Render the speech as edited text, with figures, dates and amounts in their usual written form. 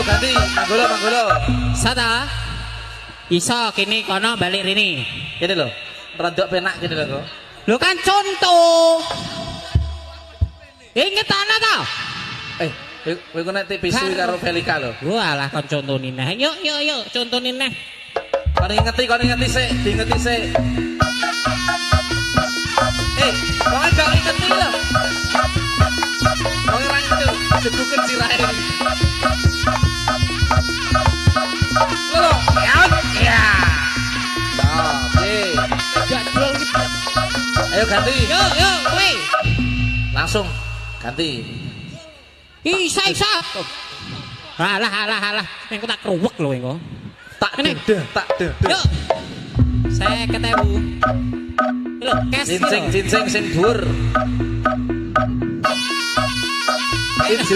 ganti manggolo. Sata. Iso kini kono balik rini. Gini lho. Rodok penak gini lho kok. Lu kan contoh. Ingat anak tau? Kowe ku nek bisu karo Velika lho. Walah kon contohin neh. Yuk contohin neh. Kon ngeti sik, diingeti sik. Wong gak ngeti lho. Wong ora ngeti lho, jebuken sirahe. Lho, ya. Oke. Gak dulu gitu. Ayo ganti. Yuk, kowe. Langsung ganti. Isa. Halah. Engko tak kruwek lho engko. Tak deh. Yuk. Saya ketemu. Lho, kes. Cincing sing dhuwur.